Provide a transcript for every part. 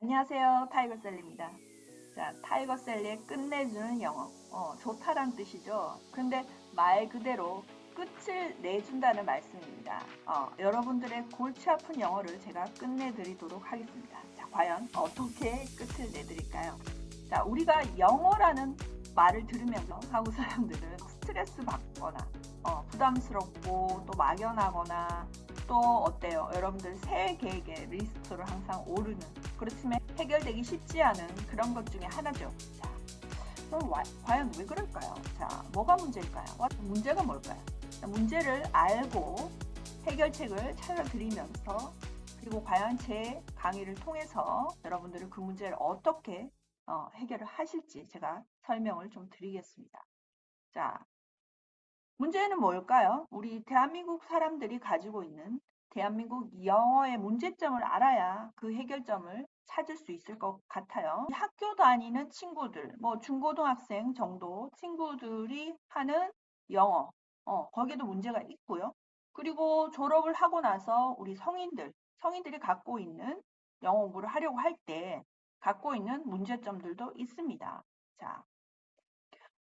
안녕하세요. 타이거셀리입니다. 자, 타이거셀리의 끝내주는 영어. 좋다란 뜻이죠. 근데 말 그대로 끝을 내준다는 말씀입니다. 여러분들의 골치 아픈 영어를 제가 끝내드리도록 하겠습니다. 자, 과연 어떻게 끝을 내드릴까요? 자, 우리가 영어라는 말을 들으면서 한국 사람들은 스트레스 받거나, 부담스럽고 또 막연하거나 또 어때요? 여러분들 새해 계획의 리스트로 항상 오르는 그렇지만 해결되기 쉽지 않은 그런 것 중에 하나죠. 자, 그럼 과연 왜 그럴까요? 자, 뭐가 문제일까요? 문제가 뭘까요? 자, 문제를 알고 해결책을 찾아드리면서 그리고 과연 제 강의를 통해서 여러분들은 그 문제를 어떻게 해결을 하실지 제가 설명을 좀 드리겠습니다. 자, 문제는 뭘까요? 우리 대한민국 사람들이 가지고 있는 대한민국 영어의 문제점을 알아야 그 해결점을 찾을 수 있을 것 같아요. 학교 다니는 친구들, 뭐 중고등학생 정도 친구들이 하는 영어, 거기도 문제가 있고요. 그리고 졸업을 하고 나서 우리 성인들이 갖고 있는 영어 공부를 하려고 할 때 갖고 있는 문제점들도 있습니다. 자,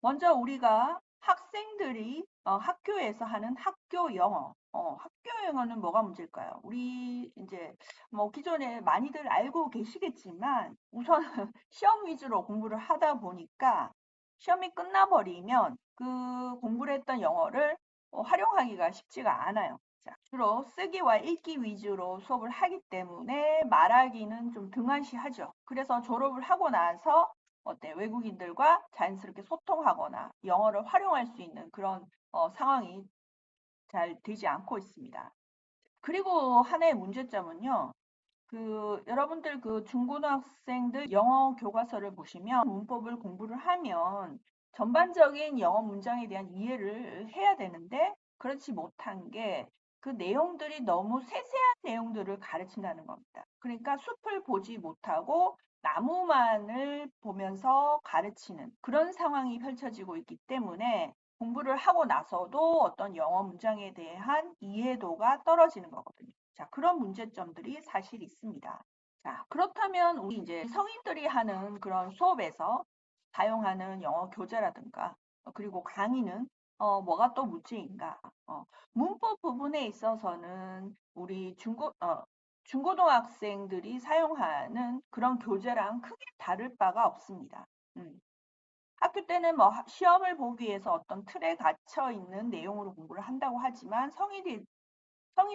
먼저 우리가 학생들이 학교에서 하는 학교 영어. 학교 영어는 뭐가 문제일까요? 우리 이제 뭐 기존에 많이들 알고 계시겠지만 우선 시험 위주로 공부를 하다 보니까 시험이 끝나버리면 그 공부를 했던 영어를 활용하기가 쉽지가 않아요. 자, 주로 쓰기와 읽기 위주로 수업을 하기 때문에 말하기는 좀 등한시하죠. 그래서 졸업을 하고 나서 외국인들과 자연스럽게 소통하거나 영어를 활용할 수 있는 그런 상황이 잘 되지 않고 있습니다. 그리고 하나의 문제점은요. 여러분들 그 중고등학생들 영어 교과서를 보시면 문법을 공부를 하면 전반적인 영어 문장에 대한 이해를 해야 되는데 그렇지 못한 게 그 내용들이 너무 세세한 내용들을 가르친다는 겁니다. 그러니까 숲을 보지 못하고 나무만을 보면서 가르치는 그런 상황이 펼쳐지고 있기 때문에 공부를 하고 나서도 어떤 영어 문장에 대한 이해도가 떨어지는 거거든요. 자, 그런 문제점들이 사실 있습니다. 자, 그렇다면 우리 이제 성인들이 하는 그런 수업에서 사용하는 영어 교재라든가 그리고 강의는 뭐가 또 문제인가? 문법 부분에 있어서는 우리 중고등학생들이 사용하는 그런 교재랑 크게 다를 바가 없습니다. 학교 때는 뭐 시험을 보기 위해서 어떤 틀에 갇혀 있는 내용으로 공부를 한다고 하지만 성인이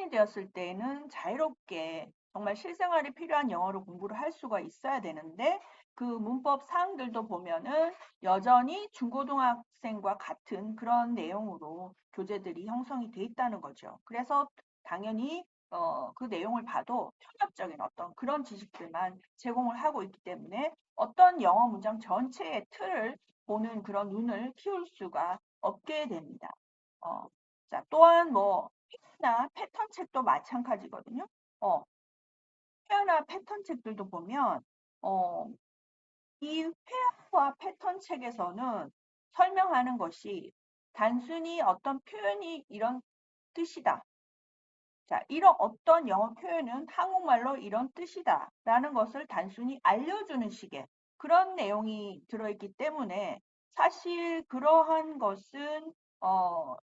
되었을 때는 자유롭게 정말 실생활이 필요한 영어로 공부를 할 수가 있어야 되는데 그 문법 사항들도 보면은 여전히 중고등학생과 같은 그런 내용으로 교재들이 형성이 돼 있다는 거죠. 그래서 당연히 그 내용을 봐도 편협적인 어떤 그런 지식들만 제공을 하고 있기 때문에 어떤 영어 문장 전체의 틀을 보는 그런 눈을 키울 수가 없게 됩니다. 어, 자, 또한 뭐 나 패턴 책도 마찬가지거든요. 어, 회화나 패턴 책들도 보면 어, 이 회화와 패턴 책에서는 설명하는 것이 단순히 어떤 표현이 이런 뜻이다. 자, 이런 어떤 영어 표현은 한국말로 이런 뜻이다. 라는 것을 단순히 알려주는 식의 그런 내용이 들어있기 때문에 사실 그러한 것은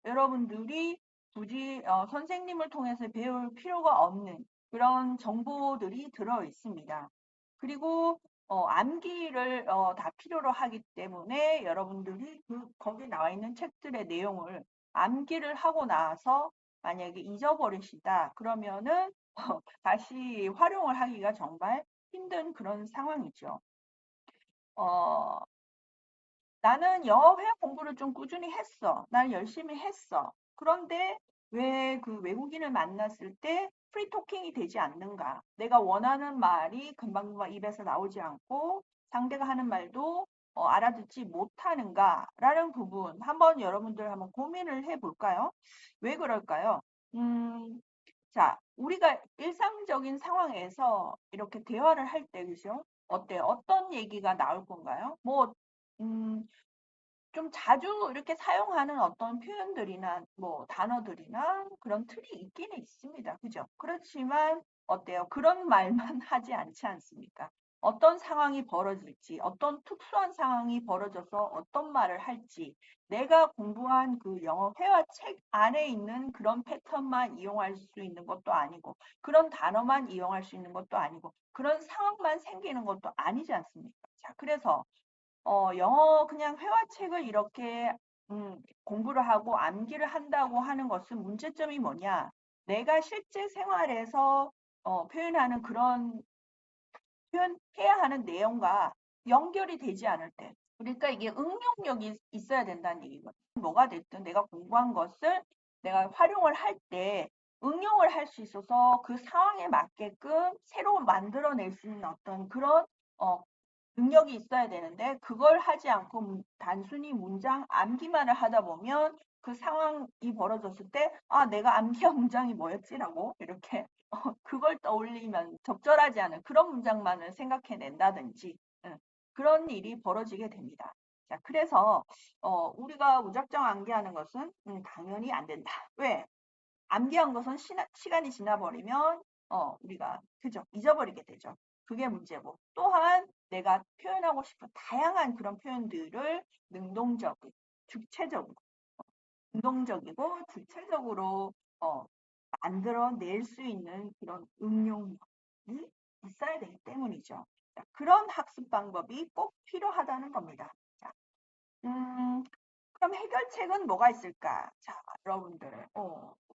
여러분들이 굳이 선생님을 통해서 배울 필요가 없는 그런 정보들이 들어 있습니다. 그리고 암기를 다 필요로 하기 때문에 여러분들이 거기 나와 있는 책들의 내용을 암기를 하고 나서 만약에 잊어버리시다 그러면은 다시 활용을 하기가 정말 힘든 그런 상황이죠. 어, 나는 영어 회화 공부를 좀 꾸준히 했어. 난 열심히 했어. 그런데 왜 그 외국인을 만났을 때 프리토킹이 되지 않는가? 내가 원하는 말이 금방금방 입에서 나오지 않고 상대가 하는 말도 알아듣지 못하는가라는 부분 한번 여러분들 한번 고민을 해볼까요? 왜 그럴까요? 음, 자, 우리가 일상적인 상황에서 이렇게 대화를 할 때, 그죠? 어때요? 어떤 얘기가 나올 건가요? 음, 좀 자주 이렇게 사용하는 어떤 표현들이나 뭐 단어들이나 그런 틀이 있기는 있습니다. 그죠? 그렇지만 어때요? 그런 말만 하지 않지 않습니까? 어떤 상황이 벌어질지, 어떤 특수한 상황이 벌어져서 어떤 말을 할지, 내가 공부한 그 영어 회화책 안에 있는 그런 패턴만 이용할 수 있는 것도 아니고, 그런 단어만 이용할 수 있는 것도 아니고, 그런 상황만 생기는 것도 아니지 않습니까? 자, 그래서 영어 그냥 회화책을 이렇게 공부를 하고 암기를 한다고 하는 것은 문제점이 뭐냐? 내가 실제 생활에서 표현하는 그런 표현해야 하는 내용과 연결이 되지 않을 때. 그러니까 이게 응용력이 있어야 된다는 얘기거든요. 뭐가 됐든 내가 공부한 것을 내가 활용을 할 때 응용을 할 수 있어서 그 상황에 맞게끔 새로 만들어낼 수 있는 어떤 그런 어, 능력이 있어야 되는데 그걸 하지 않고 단순히 문장 암기만을 하다 보면 그 상황이 벌어졌을 때 아, 내가 암기한 문장이 뭐였지라고 이렇게 그걸 떠올리면 적절하지 않은 그런 문장만을 생각해낸다든지 그런 일이 벌어지게 됩니다. 자, 그래서 우리가 무작정 암기하는 것은 당연히 안 된다. 왜? 암기한 것은 시간이 지나버리면 우리가 그죠? 잊어버리게 되죠. 그게 문제고 또한 내가 표현하고 싶은 다양한 그런 표현들을 능동적으로, 주체적으로, 능동적이고 주체적으로 어, 만들어낼 수 있는 그런 응용력이 있어야 되기 때문이죠. 자, 그런 학습 방법이 꼭 필요하다는 겁니다. 자, 음, 그럼 해결책은 뭐가 있을까? 자, 여러분들,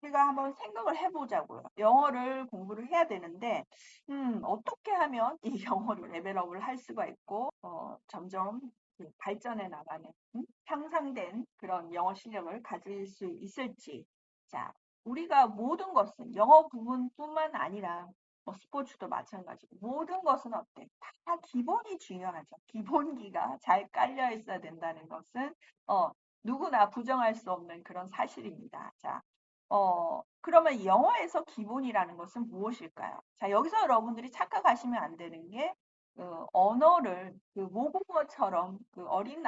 우리가 한번 생각을 해보자고요. 영어를 공부를 해야 되는데, 어떻게 하면 이 영어를 레벨업을 할 수가 있고, 점점 그 발전해 나가는, 향상된 그런 영어 실력을 가질 수 있을지. 자, 우리가 모든 것은 영어 부분뿐만 아니라 뭐 스포츠도 마찬가지고 모든 것은 어때? 다 기본이 중요하죠. 기본기가 잘 깔려 있어야 된다는 것은 어, 누구나 부정할 수 없는 그런 사실입니다. 자, 그러면 영어에서 기본이라는 것은 무엇일까요? 자, 여기서 여러분들이 착각하시면 안 되는 게, 언어를 그 모국어처럼 그 어린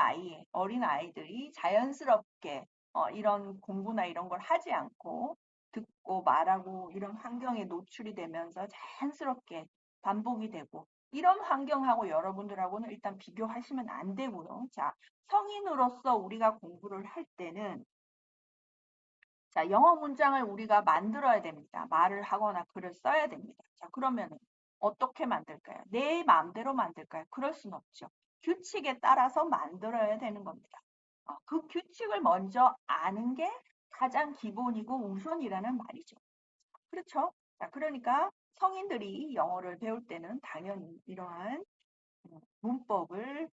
아이들이 자연스럽게 이런 공부나 이런 걸 하지 않고 듣고 말하고 이런 환경에 노출이 되면서 자연스럽게 반복이 되고 이런 환경하고 여러분들하고는 일단 비교하시면 안 되고요. 자, 성인으로서 우리가 공부를 할 때는 자, 영어 문장을 우리가 만들어야 됩니다. 말을 하거나 글을 써야 됩니다. 자, 그러면 어떻게 만들까요? 내 마음대로 만들까요? 그럴 순 없죠. 규칙에 따라서 만들어야 되는 겁니다. 그 규칙을 먼저 아는 게 가장 기본이고 우선이라는 말이죠. 그렇죠? 자, 그러니까 성인들이 영어를 배울 때는 당연히 이러한 문법을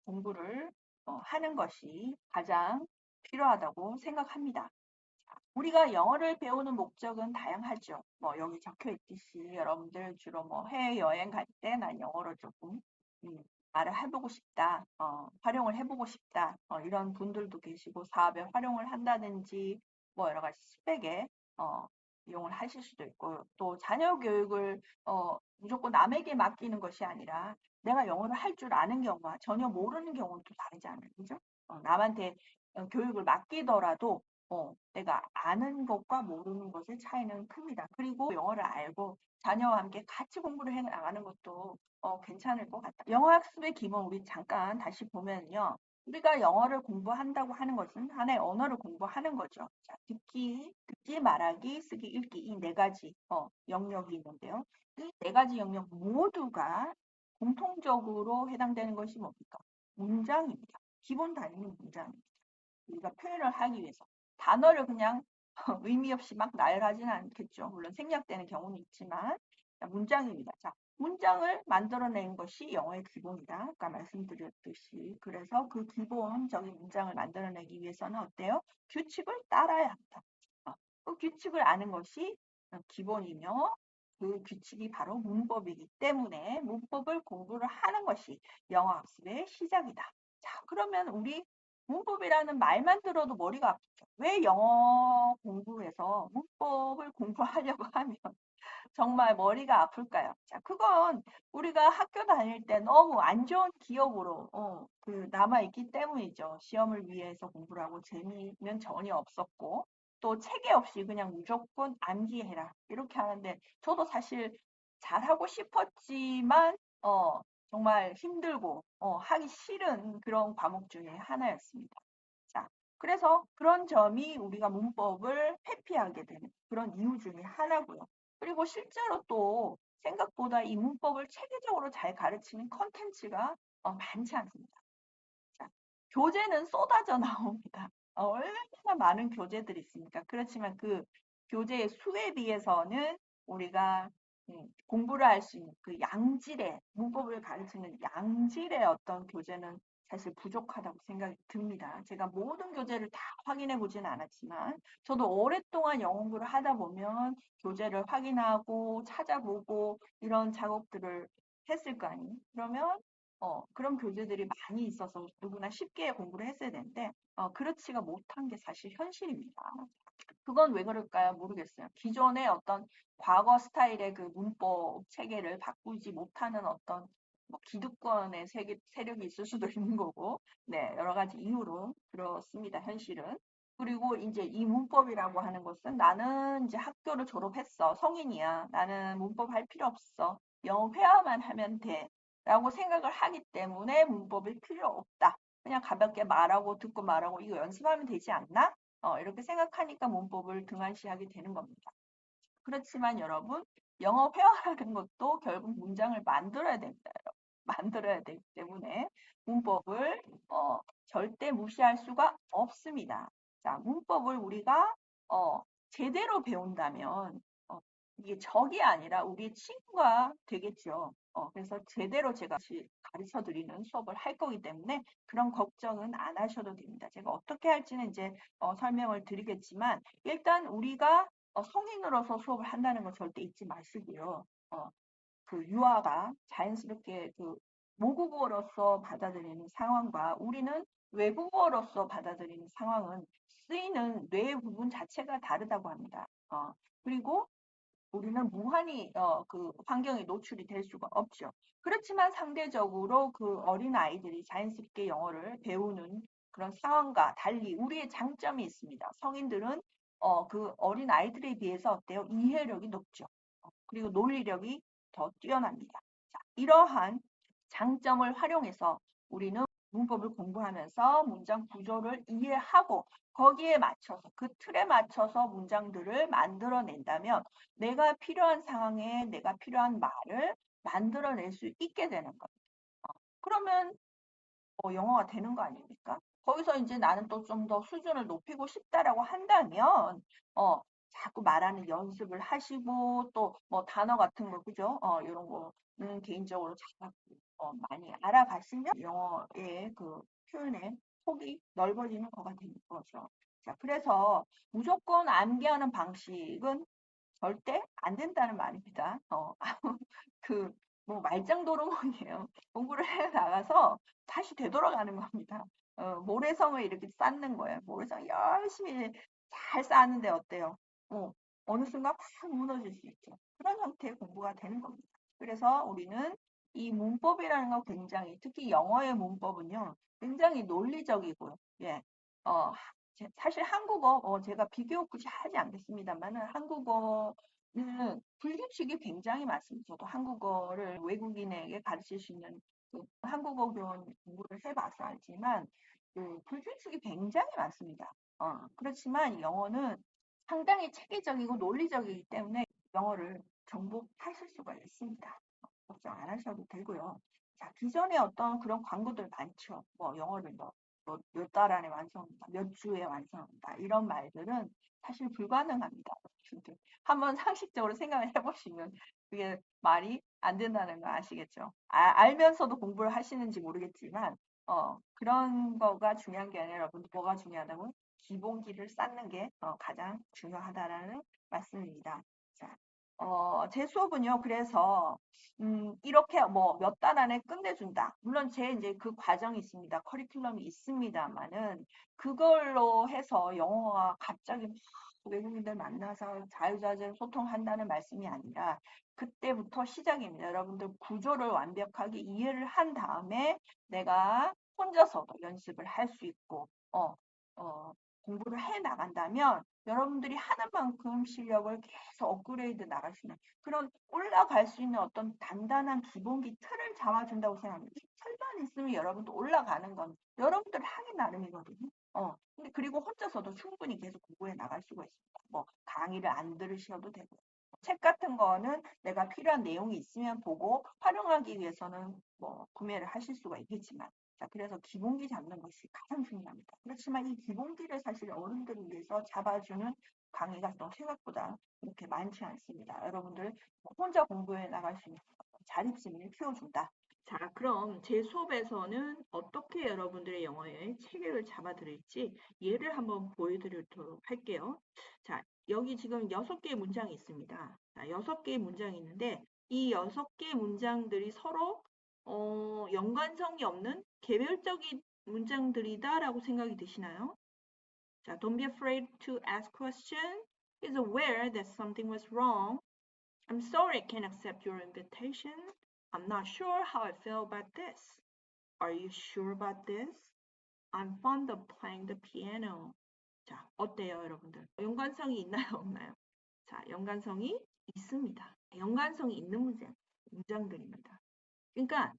공부를 하는 것이 가장 필요하다고 생각합니다. 우리가 영어를 배우는 목적은 다양하죠. 뭐 여기 적혀 있듯이 여러분들 주로 뭐 해외여행 갈 때 난 영어를 조금 음, 말을 해보고 싶다, 활용을 해보고 싶다, 이런 분들도 계시고 사업에 활용을 한다든지 뭐 여러 가지 스펙에 어, 이용을 하실 수도 있고 또 자녀 교육을 무조건 남에게 맡기는 것이 아니라 내가 영어를 할 줄 아는 경우와 전혀 모르는 경우는 또 다르지 않아요, 그죠? 남한테 교육을 맡기더라도 내가 아는 것과 모르는 것의 차이는 큽니다. 그리고 영어를 알고 자녀와 함께 같이 공부를 해 나가는 것도 괜찮을 것 같다. 영어 학습의 기본 우리 잠깐 다시 보면요. 우리가 영어를 공부한다고 하는 것은 하나의 언어를 공부하는 거죠. 자, 듣기, 말하기, 쓰기, 읽기 이 네 가지 영역이 있는데요. 이 네 가지 영역 모두가 공통적으로 해당되는 것이 뭡니까? 문장입니다. 기본 단위는 문장입니다. 우리가 표현을 하기 위해서. 단어를 그냥 의미 없이 막 나열하지는 않겠죠. 물론 생략되는 경우는 있지만 문장입니다. 자, 문장을 만들어낸 것이 영어의 기본이다. 아까 말씀드렸듯이. 그래서 그 기본적인 문장을 만들어내기 위해서는 어때요? 규칙을 따라야 한다. 그 규칙을 아는 것이 기본이며 그 규칙이 바로 문법이기 때문에 문법을 공부를 하는 것이 영어 학습의 시작이다. 자, 그러면 우리 문법이라는 말만 들어도 머리가 아프죠. 왜 영어 공부에서 문법을 공부하려고 하면 정말 머리가 아플까요? 자, 그건 우리가 학교 다닐 때 너무 안 좋은 기억으로 남아있기 때문이죠. 시험을 위해서 공부를 하고 재미는 전혀 없었고 또 체계 없이 그냥 무조건 암기해라 이렇게 하는데 저도 사실 잘하고 싶었지만 정말 힘들고 하기 싫은 그런 과목 중에 하나였습니다. 자, 그래서 그런 점이 우리가 문법을 회피하게 되는 그런 이유 중에 하나고요. 그리고 실제로 또 생각보다 이 문법을 체계적으로 잘 가르치는 컨텐츠가 많지 않습니다. 자, 교재는 쏟아져 나옵니다. 얼마나 많은 교재들이 있습니까? 그렇지만 그 교재의 수에 비해서는 우리가 공부를 할 수 있는 그 양질의 문법을 가르치는 양질의 어떤 교재는 사실 부족하다고 생각이 듭니다. 제가 모든 교재를 다 확인해 보지는 않았지만 저도 오랫동안 영어 공부를 하다 보면 교재를 확인하고 찾아보고 이런 작업들을 했을 거 아니에요. 그러면 그런 교재들이 많이 있어서 누구나 쉽게 공부를 했어야 되는데 그렇지가 못한 게 사실 현실입니다. 그건 왜 그럴까요? 모르겠어요. 기존의 어떤 과거 스타일의 그 문법 체계를 바꾸지 못하는 어떤 뭐 기득권의 세력이 있을 수도 있는 거고, 네, 여러 가지 이유로 그렇습니다. 현실은. 그리고 이제 이 문법이라고 하는 것은 나는 이제 학교를 졸업했어. 성인이야. 나는 문법 할 필요 없어. 영어 회화만 하면 돼. 라고 생각을 하기 때문에 문법이 필요 없다. 그냥 가볍게 말하고 듣고 말하고 이거 연습하면 되지 않나? 이렇게 생각하니까 문법을 등한시하게 되는 겁니다. 그렇지만 여러분, 영어 회화라는 것도 결국 문장을 만들어야 됩니다. 여러분. 만들어야 되기 때문에 문법을 절대 무시할 수가 없습니다. 자, 문법을 우리가 제대로 배운다면 이게 적이 아니라 우리의 친구가 되겠죠. 그래서 제대로 제가 가르쳐 드리는 수업을 할 거기 때문에 그런 걱정은 안 하셔도 됩니다. 제가 어떻게 할지는 이제 설명을 드리겠지만 일단 우리가 성인으로서 수업을 한다는 거 절대 잊지 마시고요. 그 유아가 자연스럽게 그 모국어로서 받아들이는 상황과 우리는 외국어로서 받아들이는 상황은 쓰이는 뇌의 부분 자체가 다르다고 합니다. 그리고 우리는 무한히 그 환경에 노출이 될 수가 없죠. 그렇지만 상대적으로 그 어린 아이들이 자연스럽게 영어를 배우는 그런 상황과 달리 우리의 장점이 있습니다. 성인들은 그 어린 아이들에 비해서 어때요? 이해력이 높죠. 그리고 논리력이 더 뛰어납니다. 자, 이러한 장점을 활용해서 우리는 문법을 공부하면서 문장 구조를 이해하고 거기에 맞춰서 그 틀에 맞춰서 문장들을 만들어낸다면 내가 필요한 상황에 내가 필요한 말을 만들어낼 수 있게 되는 거예요. 그러면 영어가 되는 거 아닙니까? 거기서 이제 나는 또 좀 더 수준을 높이고 싶다라고 한다면, 자꾸 말하는 연습을 하시고, 또 뭐 단어 같은 거, 그죠? 이런 거는 개인적으로 잘 많이 알아가시면 영어의 그 표현의 폭이 넓어지는 거가 되는 거죠. 자, 그래서 무조건 암기하는 방식은 절대 안 된다는 말입니다. 그, 뭐 말짱도루묵이에요. 공부를 해 나가서 다시 되돌아가는 겁니다. 모래성을 이렇게 쌓는 거예요. 모래성 열심히 잘 쌓는데 어때요? 어, 어느 순간 팍 무너질 수 있죠. 그런 형태의 공부가 되는 겁니다. 그래서 우리는 이 문법이라는 거 굉장히, 특히 영어의 문법은요, 굉장히 논리적이고요. 예. 어, 사실 한국어, 제가 비교 굳이 하지 않겠습니다만은 한국어는 불규칙이 굉장히 많습니다. 저도 한국어를 외국인에게 가르칠 수 있는 그 한국어 교원 공부를 해봐서 알지만 그 불규칙이 굉장히 많습니다. 그렇지만 영어는 상당히 체계적이고 논리적이기 때문에 영어를 정복하실 수가 있습니다. 걱정 안 하셔도 되고요. 자, 기존에 어떤 그런 광고들 많죠. 뭐 영어를 몇 달 안에 완성한다, 몇 주에 완성한다 이런 말들은 사실 불가능합니다. 한번 상식적으로 생각을 해보시면 그게 말이 안 된다는 거 아시겠죠? 알면서도 공부를 하시는지 모르겠지만 그런 거가 중요한 게 아니라 여러분 뭐가 중요하다고? 기본기를 쌓는 게 가장 중요하다라는 말씀입니다. 자, 제 수업은요, 그래서 이렇게 뭐 몇 달 안에 끝내준다. 물론 제 이제 그 과정이 있습니다. 커리큘럼이 있습니다만은 그걸로 해서 영어가 갑자기 막 외국인들 만나서 자유자재로 소통한다는 말씀이 아니라 그때부터 시작입니다. 여러분들 구조를 완벽하게 이해를 한 다음에 내가 혼자서도 연습을 할 수 있고, 공부를 해 나간다면 여러분들이 하는 만큼 실력을 계속 업그레이드 나갈 수 있는 그런 올라갈 수 있는 어떤 단단한 기본기 틀을 잡아준다고 생각합니다. 이 틀만 있으면 여러분도 올라가는 건 여러분들 하기 나름이거든요. 근데 그리고 혼자서도 충분히 계속 공부해 나갈 수가 있습니다. 뭐 강의를 안 들으셔도 되고 책 같은 거는 내가 필요한 내용이 있으면 보고 활용하기 위해서는 뭐 구매를 하실 수가 있겠지만 자, 그래서 기본기 잡는 것이 가장 중요합니다. 그렇지만 이 기본기를 사실 어른들을 위해서 잡아주는 강의가 또 생각보다 그렇게 많지 않습니다. 여러분들 혼자 공부해 나갈 수 있는 자립심을 키워준다. 자, 그럼 제 수업에서는 어떻게 여러분들의 영어의 체계를 잡아드릴지 예를 한번 보여드리도록 할게요. 자, 여기 지금 6개의 문장이 있습니다. 자, 6개의 문장이 있는데 이 6개의 문장들이 서로 연관성이 없는 개별적인 문장들이다라고 생각이 드시나요? 자, don't be afraid to ask questions. Is aware that something was wrong. I'm sorry I can't accept your invitation. I'm not sure how I feel about this. Are you sure about this? I'm fond of playing the piano. 자, 어때요, 여러분들? 연관성이 있나요, 없나요? 자, 연관성이 있습니다. 연관성이 있는 문장들입니다. 그러니까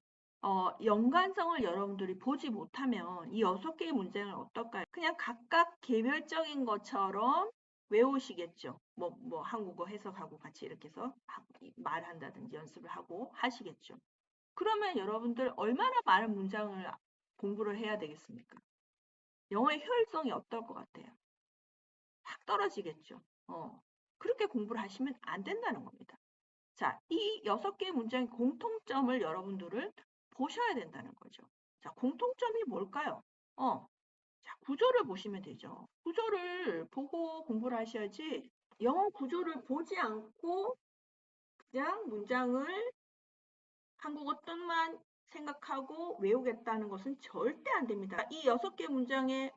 연관성을 여러분들이 보지 못하면 이 6개의 문장을 어떨까요? 그냥 각각 개별적인 것처럼 외우시겠죠. 뭐 한국어 해석하고 같이 이렇게 해서 말한다든지 연습을 하고 하시겠죠. 그러면 여러분들 얼마나 많은 문장을 공부를 해야 되겠습니까? 영어의 효율성이 어떨 것 같아요? 확 떨어지겠죠. 그렇게 공부를 하시면 안 된다는 겁니다. 자, 이 6개의 문장의 공통점을 여러분들은 보셔야 된다는 거죠. 자, 공통점이 뭘까요? 자, 구조를 보시면 되죠. 구조를 보고 공부를 하셔야지 영어 구조를 보지 않고 그냥 문장을 한국어 뜻만 생각하고 외우겠다는 것은 절대 안 됩니다. 이 6개 문장의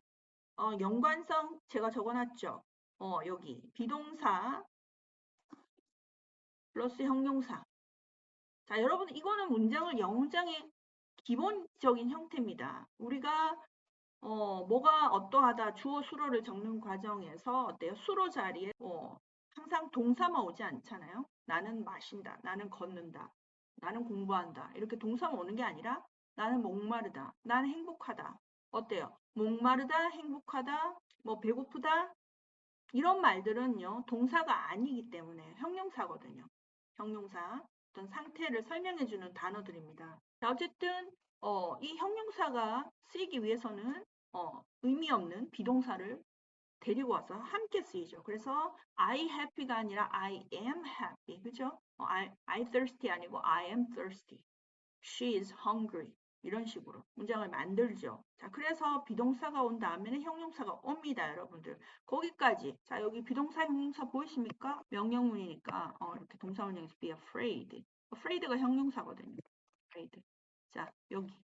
연관성 제가 적어놨죠. 여기 비동사 플러스 형용사. 자, 여러분 이거는 문장을 영장의 기본적인 형태입니다. 우리가 뭐가 어떠하다 주어 수로를 적는 과정에서 어때요? 수로 자리에 항상 동사만 오지 않잖아요. 나는 마신다, 나는 걷는다, 나는 공부한다 이렇게 동사만 오는 게 아니라 나는 목마르다, 나는 행복하다. 어때요? 목마르다, 행복하다, 뭐 배고프다 이런 말들은요 동사가 아니기 때문에 형용사거든요. 형용사 어떤 상태를 설명해주는 단어들입니다. 자, 어쨌든 이 형용사가 쓰이기 위해서는 의미 없는 비동사를 데리고 와서 함께 쓰이죠. 그래서 I happy가 아니라 I am happy. 그죠? I thirsty 아니고 I am thirsty. She is hungry. 이런 식으로 문장을 만들죠. 자, 그래서 비동사가 온 다음에는 형용사가 옵니다, 여러분들. 거기까지. 자, 여기 비동사, 형용사 보이십니까? 명령문이니까 이렇게 동사원형에서 be afraid. afraid가 형용사거든요. afraid. 자, 여기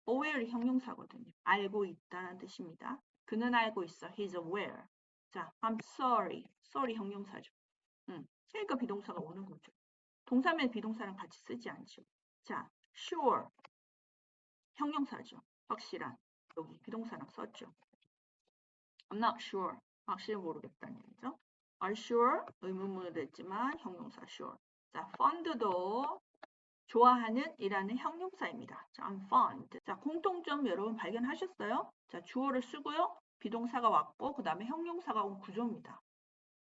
aware 형용사거든요. 알고 있다는 뜻입니다. 그는 알고 있어. He's aware. 자, I'm sorry. sorry 형용사죠. 그러니까 비동사가 오는 거죠. 동사면 비동사랑 같이 쓰지 않죠. 자, sure. 형용사죠. 확실한. 여기 비동사랑 썼죠. I'm not sure. 확실히 모르겠다는 얘기죠. Are sure? 의문문으로 했지만 형용사 sure. 자, fond도 좋아하는 이라는 형용사입니다. 자, I'm fond. 자, 공통점 여러분 발견하셨어요? 자, 주어를 쓰고요. 비동사가 왔고 그 다음에 형용사가 온 구조입니다.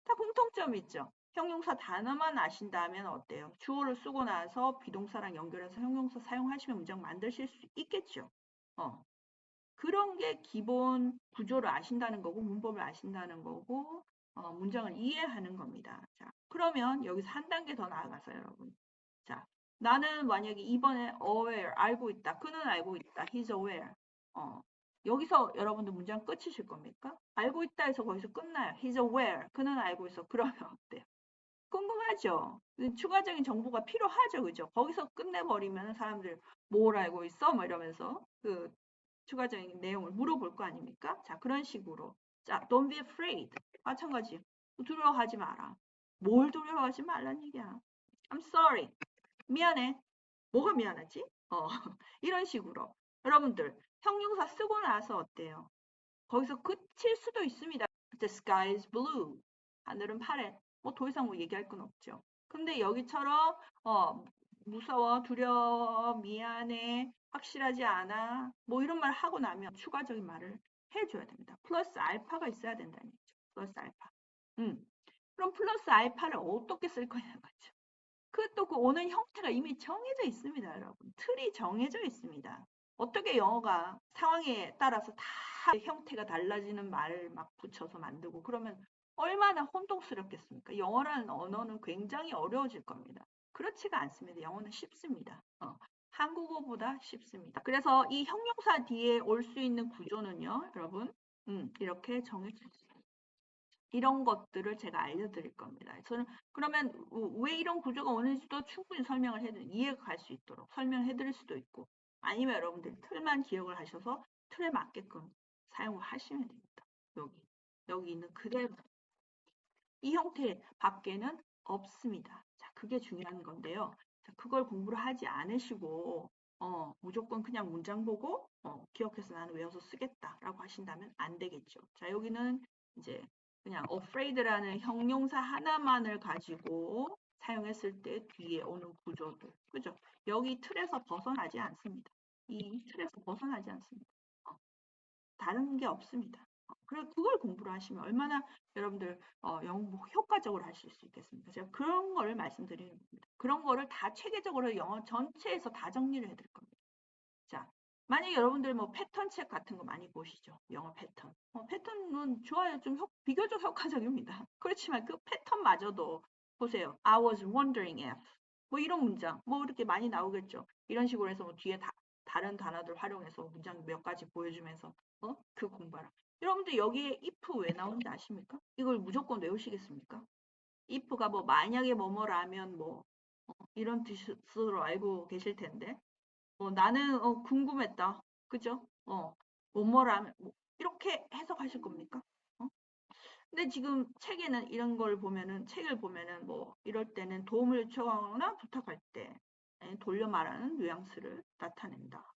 다 공통점 있죠? 형용사 단어만 아신다면 어때요? 주어를 쓰고 나서 비동사랑 연결해서 형용사 사용하시면 문장 만드실 수 있겠죠? 그런 게 기본 구조를 아신다는 거고 문법을 아신다는 거고 문장을 이해하는 겁니다. 자, 그러면 여기서 한 단계 더 나아가서 여러분. 자, 나는 만약에 이번에 aware 알고 있다. 그는 알고 있다. He's aware. 여기서 여러분들 문장 끝이실 겁니까? 알고 있다 해서 거기서 끝나요. He's aware. 그는 알고 있어. 그러면 어때요? 궁금하죠? 추가적인 정보가 필요하죠. 그죠? 거기서 끝내버리면 사람들 뭘 알고 있어? 뭐 이러면서 그 추가적인 내용을 물어볼 거 아닙니까? 자, 그런 식으로. 자, don't be afraid. 마찬가지. 두려워하지 마라. 뭘 두려워하지 말란 얘기야. I'm sorry. 미안해. 뭐가 미안하지? 이런 식으로. 여러분들, 형용사 쓰고 나서 어때요? 거기서 그칠 수도 있습니다. The sky is blue. 하늘은 파래. 뭐 더 이상 뭐 얘기할 건 없죠. 근데 여기처럼 무서워, 두려워, 미안해, 확실하지 않아. 뭐 이런 말 하고 나면 추가적인 말을 해줘야 됩니다. 플러스 알파가 있어야 된다는 얘기죠. 플러스 알파. 그럼 플러스 알파를 어떻게 쓸 거냐는 거죠. 그 오는 형태가 이미 정해져 있습니다, 여러분. 틀이 정해져 있습니다. 어떻게 영어가 상황에 따라서 다 형태가 달라지는 말을 막 붙여서 만들고 그러면 얼마나 혼동스럽겠습니까? 영어라는 언어는 굉장히 어려워질 겁니다. 그렇지가 않습니다. 영어는 쉽습니다. 한국어보다 쉽습니다. 그래서 이 형용사 뒤에 올 수 있는 구조는요, 여러분, 이렇게 정해져 있습니다. 이런 것들을 제가 알려드릴 겁니다. 저는 그러면 왜 이런 구조가 오는지도 충분히 설명을 이해가 갈 수 있도록 설명해 드릴 수도 있고 아니면 여러분들이 틀만 기억을 하셔서 틀에 맞게끔 사용을 하시면 됩니다. 여기 있는 그대로 이 형태 밖에는 없습니다. 자, 그게 중요한 건데요. 자, 그걸 공부를 하지 않으시고 무조건 그냥 문장 보고 기억해서 나는 외워서 쓰겠다라고 하신다면 안 되겠죠. 자, 여기는 이제 그냥 afraid라는 형용사 하나만을 가지고 사용했을 때 뒤에 오는 구조들. 그죠? 여기 틀에서 벗어나지 않습니다. 이 틀에서 벗어나지 않습니다. 다른 게 없습니다. 그걸 공부를 하시면 얼마나 여러분들 영어 효과적으로 하실 수 있겠습니까? 제가 그런 거를 말씀드리는 겁니다. 그런 거를 다 체계적으로 영어 전체에서 다 정리를 해드릴 겁니다. 자, 만약에 여러분들 뭐 패턴 책 같은 거 많이 보시죠. 영어 패턴. 패턴은 좋아요. 좀 비교적 효과적입니다. 그렇지만 그 패턴마저도 보세요. I was wondering if 뭐 이런 문장 뭐 이렇게 많이 나오겠죠. 이런 식으로 해서 뭐 뒤에 다른 단어들 활용해서 문장 몇 가지 보여주면서 그 공부하라. 여러분들 여기에 if 왜 나오는지 아십니까? 이걸 무조건 외우시겠습니까? if가 뭐 만약에 뭐뭐라면 뭐 이런 뜻으로 알고 계실 텐데 나는 궁금했다. 그죠? 뭐뭐라면 뭐 이렇게 해석하실 겁니까? 근데 지금 책에는 이런 걸 보면은 책을 보면은 뭐 이럴 때는 도움을 요청하거나 부탁할 때 돌려 말하는 뉘앙스를 나타낸다.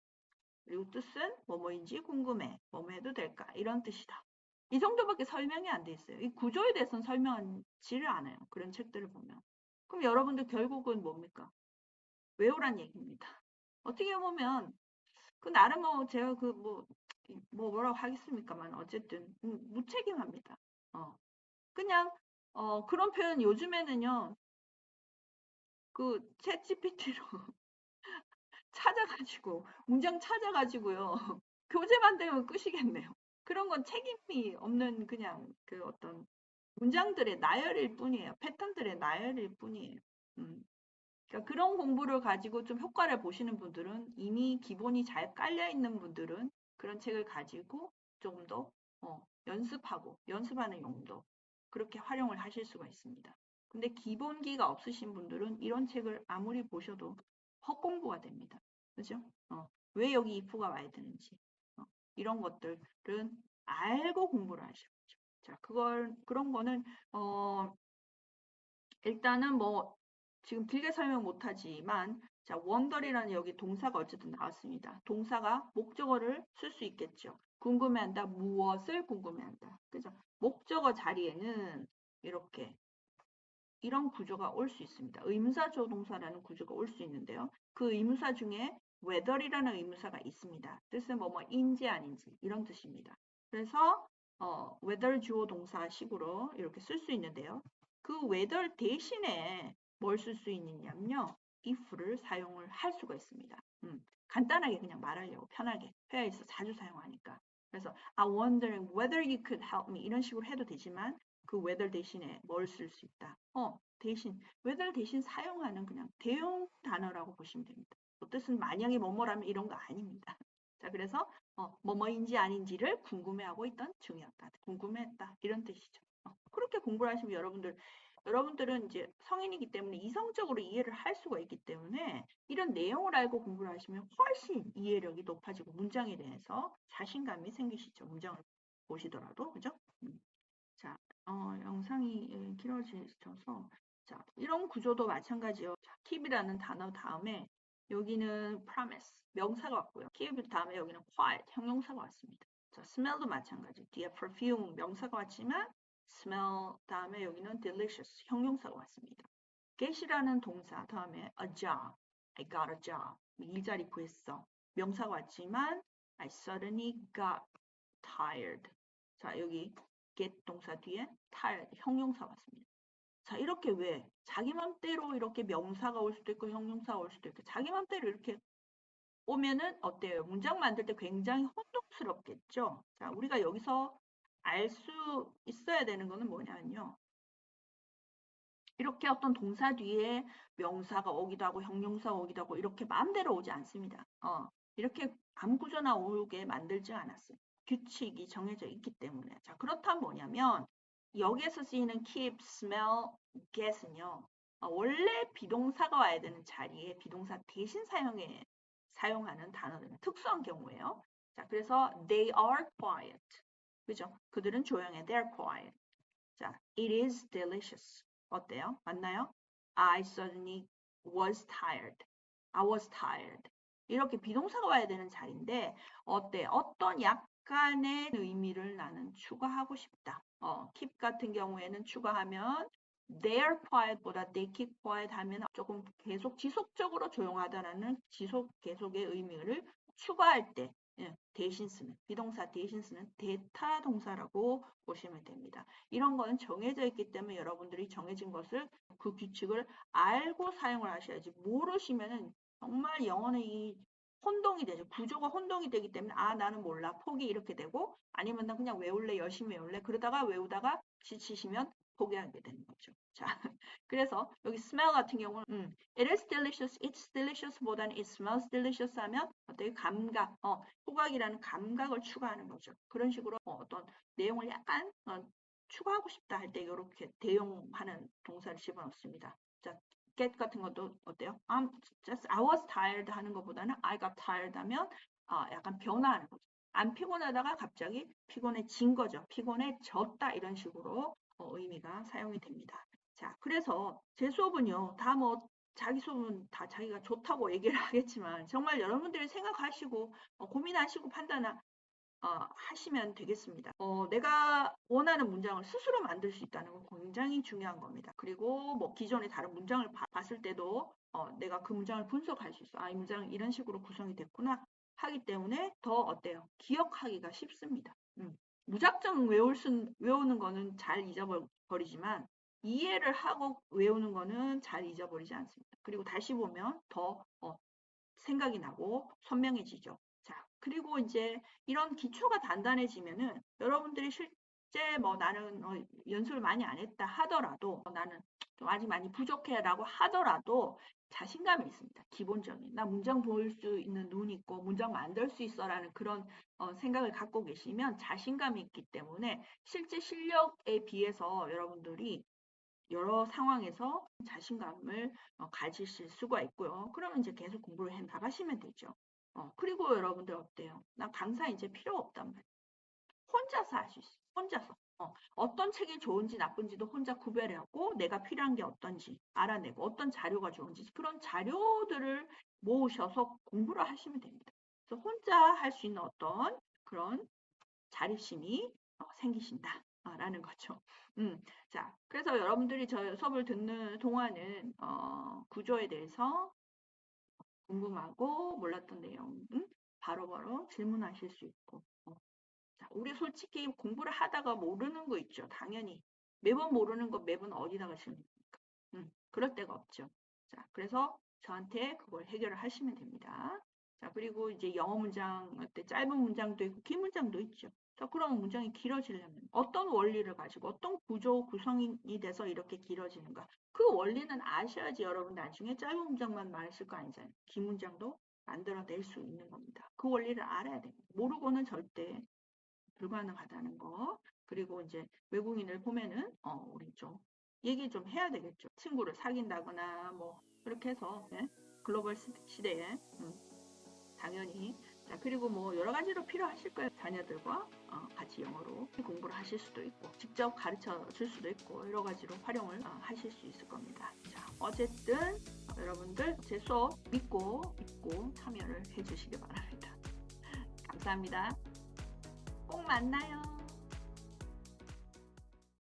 그리고 뜻은 뭐뭐인지 궁금해. 뭐뭐 해도 될까? 이런 뜻이다. 이 정도밖에 설명이 안 돼 있어요. 이 구조에 대해서는 설명하지를 않아요. 그런 책들을 보면. 그럼 여러분들 결국은 뭡니까? 외우란 얘기입니다. 어떻게 보면 그 나름 제가 뭐라고 하겠습니까만 어쨌든 무책임합니다. 그냥 그런 표현 요즘에는요 그 챗 GPT로 찾아가지고 문장 찾아가지고요 교재만 되면 끝이겠네요. 그런 건 책임이 없는 그냥 그 어떤 문장들의 나열일 뿐이에요. 패턴들의 나열일 뿐이에요. 그러니까 그런 공부를 가지고 좀 효과를 보시는 분들은 이미 기본이 잘 깔려 있는 분들은 그런 책을 가지고 조금 더 연습하고 연습하는 용도 그렇게 활용을 하실 수가 있습니다. 근데 기본기가 없으신 분들은 이런 책을 아무리 보셔도 헛공부가 됩니다. 그죠? 왜 여기 if가 와야 되는지 이런 것들은 알고 공부를 하셔야죠. 자, 그런 거는 일단은 뭐 지금 길게 설명 못하지만 자 wonder이라는 여기 동사가 어쨌든 나왔습니다. 동사가 목적어를 쓸 수 있겠죠. 궁금해한다. 무엇을 궁금해한다. 그죠? 목적어 자리에는 이렇게 이런 구조가 올 수 있습니다. 의문사 조동사라는 구조가 올 수 있는데요. 그 의문사 중에 whether이라는 의문사가 있습니다. 뜻은 뭐인지 아닌지 이런 뜻입니다. 그래서 whether 주어 동사식으로 이렇게 쓸 수 있는데요. 그 whether 대신에 뭘 쓸 수 있느냐면요. if를 사용을 할 수가 있습니다. 간단하게 그냥 말하려고 편하게 회화에서 자주 사용하니까. 그래서 I wonder whether you could help me 이런 식으로 해도 되지만 그 whether 대신에 뭘 쓸 수 있다. 대신 whether 대신 사용하는 그냥 대용 단어라고 보시면 됩니다. 뜻은 만약에 뭐뭐라면 이런 거 아닙니다. 자, 그래서 뭐뭐인지 아닌지를 궁금해하고 있던 중이었다. 궁금했다. 이런 뜻이죠. 그렇게 공부를 하시면 여러분들은 이제 성인이기 때문에 이성적으로 이해를 할 수가 있기 때문에 이런 내용을 알고 공부를 하시면 훨씬 이해력이 높아지고 문장에 대해서 자신감이 생기시죠. 문장을 보시더라도. 그죠? 자, 영상이 길어지셔서 자, 이런 구조도 마찬가지요. 자, keep이라는 단어 다음에 여기는 promise, 명사가 왔고요. keep 다음에 여기는 quiet, 형용사가 왔습니다. 자, smell도 마찬가지. 뒤에 perfume 명사가 왔지만 smell 다음에 여기는 delicious 형용사가 왔습니다. get이라는 동사 다음에 a job, I got a job, 일자리 구했어. 명사가 왔지만 I suddenly got tired. 자, 여기 get 동사 뒤에 tired 형용사 왔습니다. 자, 이렇게 왜? 자기 맘대로 이렇게 명사가 올 수도 있고 형용사가 올 수도 있고 자기 맘대로 이렇게 오면은 어때요? 문장 만들 때 굉장히 혼동스럽겠죠? 자, 우리가 여기서 알 수 있어야 되는 거는 뭐냐면요. 이렇게 어떤 동사 뒤에 명사가 오기도 하고 형용사가 오기도 하고 이렇게 마음대로 오지 않습니다. 이렇게 아무 구조나 오게 만들지 않았어요. 규칙이 정해져 있기 때문에. 자, 그렇다면 뭐냐면 여기에서 쓰이는 keep, smell, get은요. 원래 비동사가 와야 되는 자리에 비동사 대신 사용하는 단어들은 특수한 경우예요. 자, 그래서 they are quiet. 그죠? 그들은 조용해. They're quiet. 자, it is delicious. 어때요? 맞나요? I suddenly was tired. I was tired. 이렇게 비동사가 와야 되는 자리인데 어때? 어떤 약간의 의미를 나는 추가하고 싶다. keep 같은 경우에는 추가하면 they're quiet보다 they keep quiet 하면 조금 계속 지속적으로 조용하다라는 계속의 의미를 추가할 때 대신 쓰는 비동사 대신 쓰는 대타 동사라고 보시면 됩니다. 이런 거는 정해져 있기 때문에 여러분들이 정해진 것을 그 규칙을 알고 사용을 하셔야지 모르시면은 정말 영어는 이 혼동이 되죠. 구조가 혼동이 되기 때문에 나는 몰라 포기 이렇게 되고 아니면 난 그냥 외울래 열심히 외울래 그러다가 외우다가 지치시면 포기하게 되는 거죠. 자, 그래서 여기 smell 같은 경우는 it is delicious, it's delicious 보다는 it smells delicious 하면 어떻게 감각, 후각이라는 감각을 추가하는 거죠. 그런 식으로 어떤 내용을 약간 추가하고 싶다 할 때 이렇게 대용하는 동사를 집어넣습니다. 자, get 같은 것도 어때요? I was tired 하는 것보다는 I got tired 하면 약간 변화하는 거죠. 안 피곤하다가 갑자기 피곤해진 거죠. 피곤해졌다 이런 식으로 의미가 사용이 됩니다. 자, 그래서 제 수업은요, 다 뭐 자기 수업은 다 자기가 좋다고 얘기를 하겠지만 정말 여러분들이 생각하시고 고민하시고 하시면 되겠습니다. 내가 원하는 문장을 스스로 만들 수 있다는 건 굉장히 중요한 겁니다. 그리고 뭐 기존의 다른 문장을 봤을 때도 내가 그 문장을 분석할 수 있어. 이 문장은 이런 식으로 구성이 됐구나 하기 때문에 더 어때요? 기억하기가 쉽습니다. 무작정 외우는 거는 잘 잊어버리지만 이해를 하고 외우는 거는 잘 잊어버리지 않습니다. 그리고 다시 보면 더 생각이 나고 선명해지죠. 자, 그리고 이제 이런 기초가 단단해지면은 여러분들이 실제 뭐 나는 연습을 많이 안 했다 하더라도 나는 좀 아직 많이 부족해라고 하더라도 자신감이 있습니다. 기본적인 나 문장 볼 수 있는 눈이 있고 문장 만들 수 있어라는 그런 생각을 갖고 계시면 자신감이 있기 때문에 실제 실력에 비해서 여러분들이 여러 상황에서 자신감을 가지실 수가 있고요. 그러면 이제 계속 공부를 해 나가시면 되죠. 그리고 여러분들 어때요? 나 강사 이제 필요 없단 말이에요. 혼자서 할 수 있어요. 혼자서. 어떤 책이 좋은지 나쁜지도 혼자 구별하고 내가 필요한 게 어떤지 알아내고 어떤 자료가 좋은지 그런 자료들을 모으셔서 공부를 하시면 됩니다. 그래서 혼자 할 수 있는 어떤 그런 자립심이 생기신다라는 거죠. 자, 그래서 여러분들이 저 수업을 듣는 동안은 구조에 대해서 궁금하고 몰랐던 내용 바로바로 질문하실 수 있고 자, 우리 솔직히 공부를 하다가 모르는 거 있죠. 당연히 매번 모르는 거 매번 어디다가 질문합니까? 그럴 데가 없죠. 자, 그래서 저한테 그걸 해결을 하시면 됩니다. 자, 그리고 이제 영어 문장 때 짧은 문장도 있고 긴 문장도 있죠. 자, 그럼 문장이 길어지려면 어떤 원리를 가지고 어떤 구성이 돼서 이렇게 길어지는가? 그 원리는 아셔야지 여러분 나중에 짧은 문장만 말하실 거 아니잖아요. 긴 문장도 만들어낼 수 있는 겁니다. 그 원리를 알아야 됩니다. 모르고는 절대 불가능하다는 거. 그리고 이제 외국인을 보면은 우리 좀 얘기 좀 해야 되겠죠. 친구를 사귄다거나 뭐 그렇게 해서 글로벌 시대에 당연히 자 그리고 뭐 여러 가지로 필요하실 거예요. 자녀들과 같이 영어로 공부를 하실 수도 있고 직접 가르쳐 줄 수도 있고 여러 가지로 활용을 하실 수 있을 겁니다. 자 어쨌든 여러분들 제 수업 믿고 참여를 해주시기 바랍니다. 감사합니다. 꼭 만나요.